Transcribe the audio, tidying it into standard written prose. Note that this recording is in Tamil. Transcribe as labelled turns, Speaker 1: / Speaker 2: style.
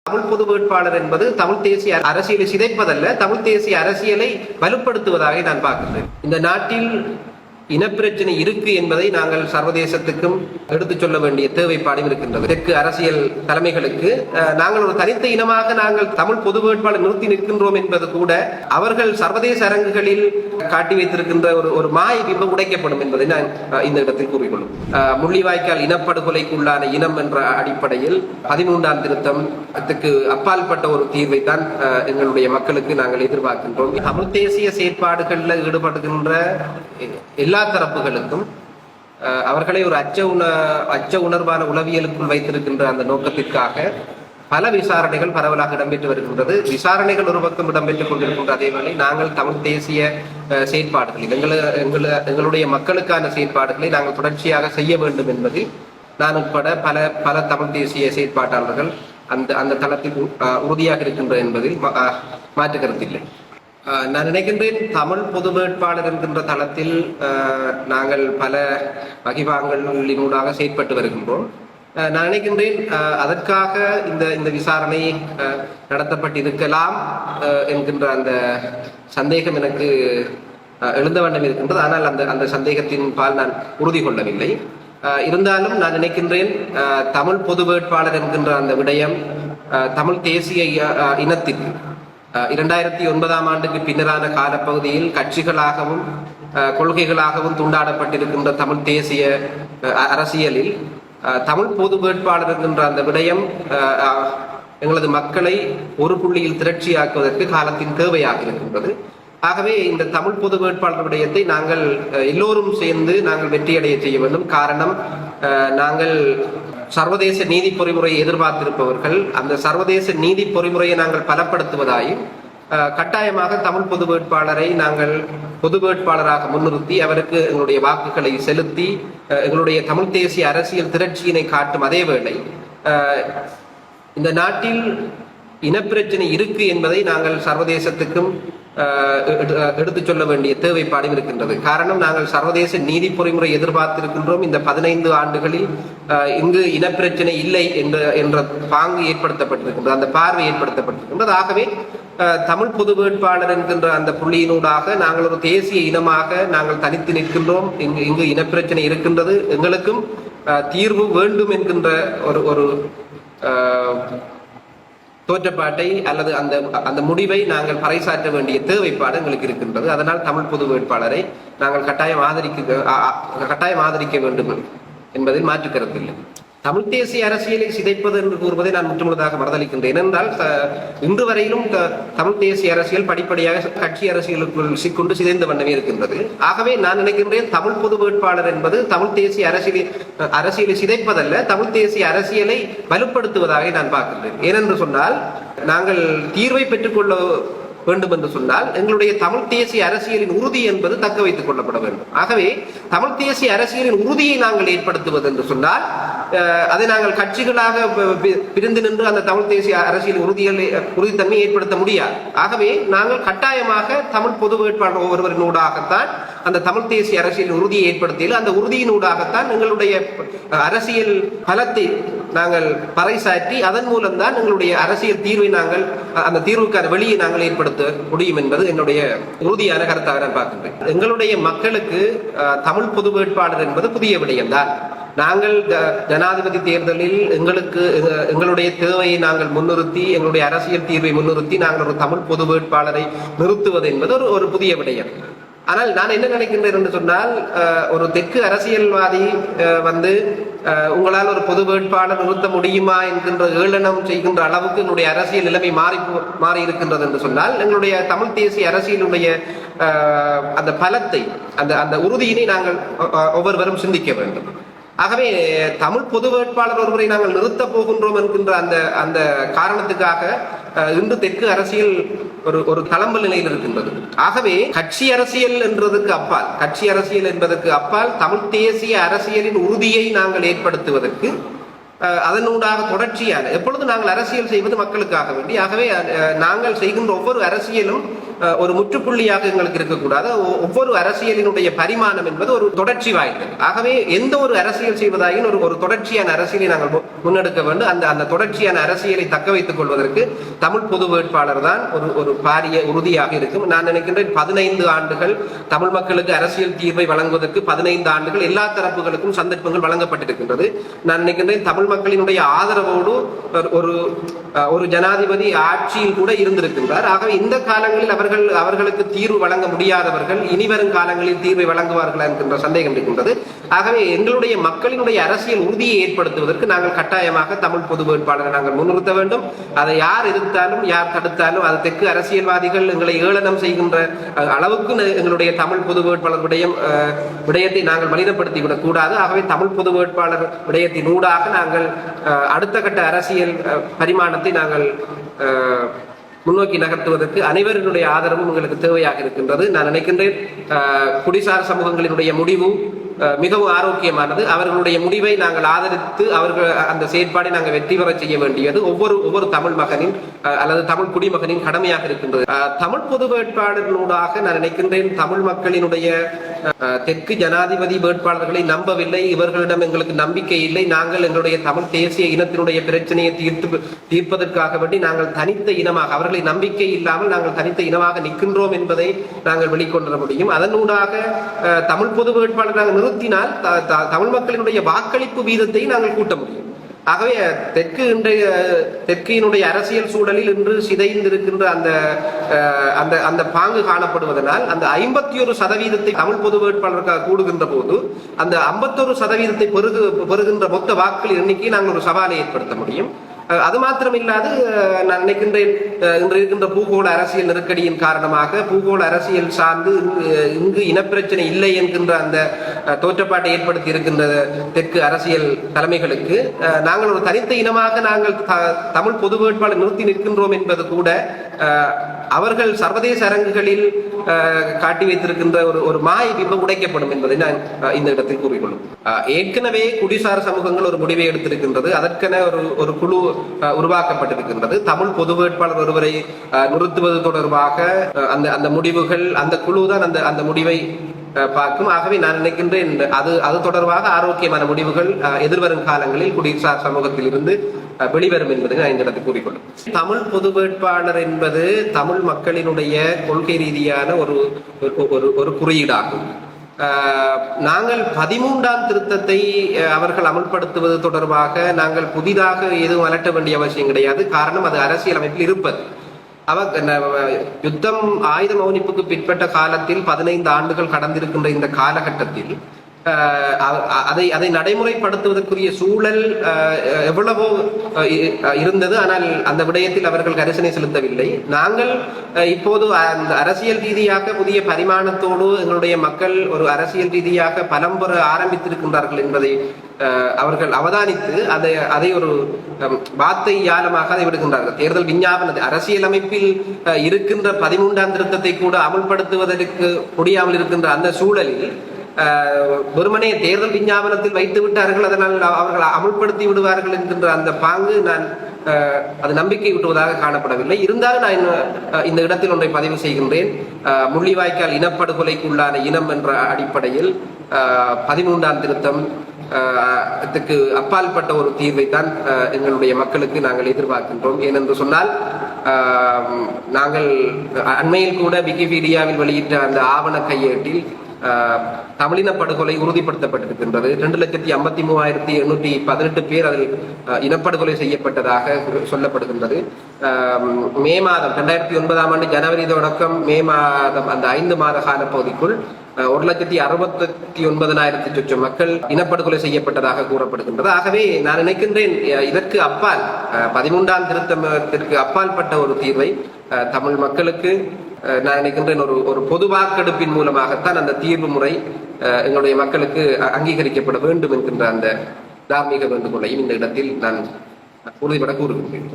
Speaker 1: தமிழ் பொது வேட்பாளர் என்பது தமிழ் தேசிய அரசியலை சிதைப்பதல்ல, தமிழ் தேசிய அரசியலை வலுப்படுத்துவதாக நான் பார்க்கிறேன். இந்த நாட்டில் இனப்பிரச்சனை இருக்கு என்பதை நாங்கள் சர்வதேசத்துக்கும் எடுத்துச் சொல்ல வேண்டிய தேவைப்பாடும் இருக்கின்றது. தெற்கு அரசியல் தலைமைகளுக்கு நாங்கள் ஒரு தனித்த இனமாக நாங்கள் தமிழ் பொது வேட்பாளர் நிறுத்தி நிற்கின்றோம் என்பது கூட அவர்கள் சர்வதேச அரங்குகளில் காட்டி வைத்திருக்கின்ற ஒரு மாய பிம்பம் உடைக்கப்படும் என்பதை நான் இந்த இடத்தில் கூறிக்கொள்ளும். முள்ளிவாய்க்கால் இனப்படுகொலைக்குள்ளான இனம் என்ற அடிப்படையில் 13ஆம் திருத்தத்துக்கு அப்பாற்பட்ட ஒரு தீர்வை தான் எங்களுடைய மக்களுக்கு நாங்கள் எதிர்பார்க்கின்றோம். தமிழ் தேசிய செயற்பாடுகளில் ஈடுபடுகின்ற எல்லா தரப்புகளுக்கும் அவர்களை ஒரு அச்ச உணர்வான உளவியலுக்குள் வைத்திருக்கின்ற அந்த நோக்கத்திற்காக பல விசாரணைகள் பரவலாக இடம்பெற்று வருகின்றது. விசாரணைகள் ஒரு பக்கம் இடம்பெற்றுக் கொண்டிருக்கின்ற அதேவேளை நாங்கள் தமிழ் தேசிய செயற்பாடுகளில் எங்களுடைய மக்களுக்கான செயற்பாடுகளை நாங்கள் தொடர்ச்சியாக செய்ய வேண்டும் என்பதில் நான் உட்பட பல தமிழ் தேசிய செயற்பாட்டாளர்கள் அந்த தளத்தில் உறுதியாக இருக்கின்ற என்பதில் மாற்று கருத்தில்லை. நான் நினைக்கின்றேன் தமிழ் பொது வேட்பாளர் என்கின்ற தளத்தில் நாங்கள் பல வகிபாங்களினூடாக செயற்பட்டு வருகின்றோம். நான் நினைக்கின்றேன் அதற்காக இந்த விசாரணை நடத்தப்பட்டிருக்கலாம் என்கின்ற அந்த சந்தேகம் எனக்கு எழுந்த வண்ணம் இருக்கின்றது. ஆனால் அந்த சந்தேகத்தின் பால் நான் உறுதி கொள்ளவில்லை. இருந்தாலும் நான் நினைக்கின்றேன் தமிழ் பொது வேட்பாளர் என்கின்ற அந்த விடயம் தமிழ் தேசிய இனத்திற்கு 2009ஆம் ஆண்டுக்கு பின்னரான காலப்பகுதியில் கட்சிகளாகவும் கொள்கைகளாகவும் துண்டாடப்பட்டிருக்கின்ற தமிழ் தேசிய அரசியலில் தமிழ் பொது வேட்பாளர் என்கின்ற அந்த விடயம் எங்களது மக்களை ஒரு புள்ளியில் திரட்சியாக்குவதற்கு காலத்தின் தேவையாக இருக்கின்றது. ஆகவே இந்த தமிழ் பொது வேட்பாளர் விடயத்தை நாங்கள் எல்லோரும் சேர்ந்து நாங்கள் வெற்றியடைய செய்ய வேண்டும். காரணம், நாங்கள் சர்வதேச நீதி பொறிமுறையை எதிர்பார்த்திருப்பவர்கள். அந்த சர்வதேச நீதி பொறிமுறையை நாங்கள் பலப்படுத்துவதாயும் கட்டாயமாக தமிழ் பொது வேட்பாளரை நாங்கள் பொது வேட்பாளராக முன்னிறுத்தி அவருக்கு எங்களுடைய வாக்குகளை செலுத்தி எங்களுடைய தமிழ் தேசிய அரசியல் திரட்சியினை காட்டும் அதே வேளை இந்த நாட்டில் இனப்பிரச்சனை இருக்கு என்பதை நாங்கள் சர்வதேசத்துக்கும் எடுத்துச் சொல்ல வேண்டிய தேவைப்பாடும் இருக்கின்றது. காரணம், நாங்கள் சர்வதேச நீதி பொறிமுறை எதிர்பார்த்திருக்கின்றோம். இந்த 15 ஆண்டுகளில் இங்கு இனப்பிரச்சனை இல்லை என்ற பாங்கு ஏற்படுத்தப்பட்டிருக்கின்றது, அந்த பார்வை ஏற்படுத்தப்பட்டிருக்கின்றது. ஆகவே தமிழ் பொது வேட்பாளர் என்கின்ற அந்த புள்ளியினூடாக நாங்கள் ஒரு தேசிய இனமாக நாங்கள் தனித்து நிற்கின்றோம். இங்கு இனப்பிரச்சனை இருக்கின்றது, எங்களுக்கும் தீர்வு வேண்டும் என்கின்ற ஒரு தோற்றப்பாட்டை அல்லது அந்த முடிவை நாங்கள் பறைசாற்ற வேண்டிய தேவைப்பாடு எங்களுக்கு இருக்கின்றது. அதனால் தமிழ் பொது வேட்பாளரை நாங்கள் கட்டாயம் ஆதரிக்க வேண்டும் என்பதில் மாற்று கருத்தில்லை. தமிழ் தேசிய அரசியலை சிதைப்பது என்று கூறுவதை நான் முற்றுமுழுதாக மறுதளிக்கின்றேன். ஏனென்றால் இன்று வரையிலும் தமிழ் தேசிய அரசியல் படிப்படியாக கட்சி அரசியலுக்குள் சிக்கொண்டு சிதைந்த வண்ணமே இருக்கின்றது. ஆகவே நான் நினைக்கின்றேன் தமிழ் பொது வேட்பாளர் என்பது தமிழ் தேசிய அரசியலை சிதைப்பதல்ல, தமிழ் தேசிய அரசியலை வலுப்படுத்துவதாக நான் பார்க்கின்றேன். ஏனென்று சொன்னால், நாங்கள் தீர்வை பெற்றுக்கொள்ள வேண்டும் என்று சொன்னால் எங்களுடைய தமிழ் தேசிய அரசியலின் உறுதி என்பது தக்க வைத்துக் கொள்ளப்பட வேண்டும். ஆகவே தமிழ் தேசிய அரசியலின் உறுதியை நாங்கள் ஏற்படுத்துவது என்று சொன்னால் அதை நாங்கள் கட்சிகளாக பிரிந்து நின்று அந்த தமிழ் தேசிய அரசியல் உறுதித்தன்மையை ஏற்படுத்த முடியாது. ஆகவே நாங்கள் கட்டாயமாக தமிழ் பொது வேட்பாளர் ஒவ்வொருவரினூடாகத்தான் அந்த தமிழ் தேசிய அரசியலின் உறுதியை ஏற்படுத்தியில் அந்த உறுதியினூடாகத்தான் எங்களுடைய அரசியல் பலத்தை நாங்கள் பறைசாற்றி அதன் மூலம்தான் எங்களுடைய அரசியல் தீர்வை நாங்கள் அந்த தீர்வுக்கான வெளியை நாங்கள் ஏற்படுத்த முடியும் என்பது என்னுடைய உறுதியான கருத்தாக நான் பார்க்கின்றேன். எங்களுடைய மக்களுக்கு தமிழ் பொது வேட்பாளர் என்பது புதிய விடயம்தான். நாங்கள் ஜனாதிபதி தேர்தலில் எங்களுடைய தேவையை நாங்கள் முன்னிறுத்தி எங்களுடைய அரசியல் தீர்வை முன்னிறுத்தி நாங்கள் ஒரு தமிழ் பொது வேட்பாளரை நிறுத்துவது என்பது ஒரு புதிய விடயம். ஆனால் நான் என்ன நினைக்கின்றேன் என்று சொன்னால், ஒரு தெற்கு அரசியல்வாதி உங்களால் ஒரு பொது வேட்பாளர் நிறுத்த முடியுமா என்கின்ற ஏளனம் செய்கின்ற அளவுக்கு என்னுடைய அரசியல் நிலைமை மாறி இருக்கின்றது என்று சொன்னால், எங்களுடைய தமிழ் தேசிய அரசியலுடைய அந்த பலத்தை அந்த உறுதியினை நாங்கள் ஒவ்வொருவரும் சிந்திக்க வேண்டும். ஆகவே தமிழ் பொது வேட்பாளர் ஒருவரை நாங்கள் நிறுத்தப் போகின்றோம் என்கின்ற அந்த காரணத்துக்காக இன்று தெற்கு அரசியல் ஒரு தளம்பல் நிலையில் இருக்கின்றது. ஆகவே கட்சி அரசியல் என்பதற்கு அப்பால் தமிழ் தேசிய அரசியலின் உறுதியை நாங்கள் ஏற்படுத்துவதற்கு அதனூடாக தொடர்ச்சியான எப்பொழுது நாங்கள் அரசியல் செய்வது மக்களுக்காக வேண்டி. ஆகவே நாங்கள் செய்கின்ற ஒவ்வொரு அரசியலும் ஒரு முற்றுப்புள்ளியாக எங்களுக்கு இருக்கக்கூடாது. ஒவ்வொரு அரசியலினுடைய பரிமாணம் என்பது ஒரு தொடர்ச்சி வாய்ந்தது. ஆகவே எந்த ஒரு அரசியல் செய்வதாயின் ஒரு தொடர்ச்சியான அரசியலை நாங்கள் முன்னெடுக்க வேண்டும். அந்த தொடர்ச்சியான அரசியலை தக்க வைத்துக் கொள்வதற்கு தமிழ் பொது வேட்பாளர் தான் ஒரு பாரிய உறுதியாக இருக்கும். நான் நினைக்கின்றேன் 15 ஆண்டுகள் தமிழ் மக்களுக்கு அரசியல் தீர்வை வழங்குவதற்கு 15 ஆண்டுகள் எல்லா தரப்புகளுக்கும் சந்தர்ப்பங்கள் வழங்கப்பட்டிருக்கின்றது. நான் நினைக்கின்றேன் தமிழ் மக்களினுடைய ஆதரவோடு ஒரு ஜனாதிபதி ஆட்சியில் கூட இருந்திருக்கின்றார். ஆகவே இந்த காலங்களில் அவர்களுக்கு தீர்வு வழங்க முடியாதவர்கள் இனிவரும் காலங்களில் தீர்வை வழங்குவார்கள் என்கின்ற சந்தேகம் இருக்கின்றது. ஆகவே எங்களுடைய மக்களினுடைய அரசியல் உறுதியை ஏற்படுத்துவதற்கு நாங்கள் கட்டாயமாக தமிழ் பொது வேட்பாளரை நாங்கள் முன்னிறுத்த வேண்டும். அதை யார் எதிர்த்தாலும் யார் தடுத்தாலும் அது தெற்கு அரசியல்வாதிகள் எங்களை ஏளனம் செய்கின்ற அளவுக்கு எங்களுடைய தமிழ் பொது வேட்பாளர் விடயத்தை நாங்கள் மனிதப்படுத்திவிடக் கூடாது. ஆகவே தமிழ் பொது வேட்பாளர் விடயத்தின் ஊடாக நாங்கள் அடுத்த கட்ட அரசியல் பரிமாணத்தை நாங்கள் முன்னோக்கி நகர்த்துவதற்கு அனைவருடைய ஆதரவும் உங்களுக்கு தேவையாக இருக்கின்றது. நான் நினைக்கின்றேன் குடிசார் சமூகங்களினுடைய முடிவு மிகவும் ஆரோக்கியமானது. அவர்களுடைய முடிவை நாங்கள் ஆதரித்து அவர்கள் அந்த செயற்பாடை நாங்கள் வெற்றி பெற செய்ய வேண்டியது ஒவ்வொரு தமிழ் மகனின் அல்லது தமிழ் குடிமகனின் கடமையாக இருக்கின்றது. தமிழ் பொது வேட்பாளர்களூடாக நான் நினைக்கின்றேன் தமிழ் மக்களினுடைய தெற்கு ஜனாதிபதி வேட்பாளர்களை நம்பவில்லை. இவர்களிடம் எங்களுக்கு நம்பிக்கை இல்லை. நாங்கள் எங்களுடைய தமிழ் தேசிய இனத்தினுடைய பிரச்சனையை தீர்ப்பதற்காக வேண்டி நாங்கள் தனித்த இனமாக அவர்களை நம்பிக்கை இல்லாமல் நாங்கள் தனித்த இனமாக நிற்கின்றோம் என்பதை நாங்கள் வெளிக்கொண்டு முடியும். அதனூடாக தமிழ் பொது வேட்பாளராக நிறுத்தினால் தமிழ் மக்களினுடைய வாக்களிப்பு வீதத்தை நாங்கள் கூட்ட முடியும். ஆகவே தெற்கினுடைய அரசியல் சூழலில் இன்று சிதைந்திருக்கின்ற அந்த பாங்கு காணப்படுவதனால் அந்த 51% தமிழ் பொது வேட்பாளருக்காக கூடுகின்ற போது அந்த 51% பெறுகின்ற மொத்த வாக்குகள் எண்ணிக்கை நாங்கள் ஒரு சவாலை ஏற்படுத்த முடியும். அது மாத்திரமில்லாது நான் நினைக்கின்றேன் இன்று இருக்கின்ற பூகோள அரசியல் நெருக்கடியின் காரணமாக பூகோள அரசியல் சார்ந்து இங்கு இனப்பிரச்சனை இல்லை என்கின்ற அந்த தோற்றப்பாட்டை ஏற்படுத்தி இருக்கின்ற தெற்கு அரசியல் தலைமைகளுக்கு நாங்கள் ஒரு தனித்த இனமாக நாங்கள் தமிழ் பொது வேட்பாளர் நிறுத்தி நிற்கின்றோம் என்பது கூட அவர்கள் சர்வதேச அரங்குகளில் காட்டி வைத்திருக்கின்ற ஒரு மாய பிம்பம் உடைக்கப்படும் என்பதை நான் இந்த இடத்தில் கூறிக்கொள்ளும். ஏற்கனவே குடிசார் சமூகங்கள் ஒரு முடிவை எடுத்திருக்கின்றது. அதற்கென ஒரு குழு உருவாக்கப்பட்டிருக்கின்றது. தமிழ் பொது வேட்பாளர் ஒருவரை நிறுத்துவது தொடர்பாக அந்த முடிவுகள் அந்த குழு தான் அந்த முடிவை பார்க்கும். ஆகவே நான் நினைக்கின்றேன் அது தொடர்பாக ஆரோக்கியமான முடிவுகள் எதிர்வரும் காலங்களில் குடிசார் சமூகத்தில் இருந்து வெளிவரும் என்பதை நான் இந்த இடத்தில் கூறிக்கொள்ளும். தமிழ் பொது வேட்பாளர் என்பது தமிழ் மக்களினுடைய கொள்கை ரீதியான ஒரு குறியீடாகும். நாங்கள் 13ஆம் திருத்தத்தை அவர்கள் அமல்படுத்துவது தொடர்பாக நாங்கள் புதிதாக எதுவும் அலட்ட வேண்டிய அவசியம் கிடையாது. காரணம் அது அரசியலமைப்பில் இருப்பது. யுத்தம் ஆயுத மௌனிப்புக்கு பிற்பட்ட காலத்தில் 15 ஆண்டுகள் கடந்திருக்கின்ற இந்த காலகட்டத்தில் அதை நடைமுறைப்படுத்துவதற்குரிய சூழல் எவ்வளவோ இருந்தது. ஆனால் அந்த விடயத்தில் அவர்கள் கரிசனை செலுத்தவில்லை. நாங்கள் இப்போது அந்த அரசியல் ரீதியாக புதிய பரிமாணத்தோடு எங்களுடைய மக்கள் ஒரு அரசியல் ரீதியாக பலம் பெற ஆரம்பித்திருக்கின்றார்கள் என்பதை அவர்கள் அவதானித்து அதை ஒரு வார்த்தை யாலமாக அதை விடுகின்றார்கள். தேர்தல் விஞ்ஞாபன அரசியலமைப்பில் இருக்கின்ற 13ஆம் திருத்தத்தை கூட அமல்படுத்துவதற்கு முடியாமல் இருக்கின்ற அந்த சூழலில் வெறுமனே தேர்தல் விஞ்ஞாபனத்தில் வைத்து விட்டார்கள், அதனால் அவர்கள் அமல்படுத்தி விடுவார்கள் என்கின்ற அந்த பாங்கு அது நம்பிக்கை ஊட்டுவதாக காணப்படவில்லை. இருந்தாலும் நான் இந்த இடத்தில் ஒன்றை பதிவு செய்கின்றேன். முள்ளிவாய்க்கால் இனப்படுகொலைக்குள்ளான இனம் என்ற அடிப்படையில் 13ஆம் திருத்தம் அப்பாற்பட்ட ஒரு தீர்வைத்தான் எங்களுடைய மக்களுக்கு நாங்கள் எதிர்பார்க்கின்றோம். ஏனென்று சொன்னால் நாங்கள் அண்மையில் கூட விக்கிபீடியாவில் வெளியிட்ட அந்த ஆவண கையேட்டில் தமிழின படுகொலை உறுதிப்படுத்தப்பட்டிருக்கின்றது. 2,53,818 பேர் அதில் இனப்படுகொலை செய்யப்பட்டதாக சொல்லப்படுகின்றது. மே மாதம் 2009ஆம் ஆண்டு ஜனவரி தொடக்கம் மே மாதம் அந்த 5 மாத கால பகுதிக்குள் 1,69,000 சொச்சம் மக்கள் இனப்படுகொலை செய்யப்பட்டதாக கூறப்படுகின்றது. ஆகவே நான் நினைக்கின்றேன் இதற்கு அப்பால் 13ஆம் திருத்தத்திற்கு அப்பாற்பட்ட ஒரு தீர்வை தமிழ் மக்களுக்கு நான் நினைக்கின்றேன் ஒரு பொது வாக்கெடுப்பின் மூலமாகத்தான் அந்த தீர்வு முறை எங்களுடைய மக்களுக்கு அங்கீகரிக்கப்பட வேண்டும் என்கின்ற அந்த தார்மீக வேண்டுகோளையும் இந்த இடத்தில் நான் உறுதிபட கூறுகின்றேன்.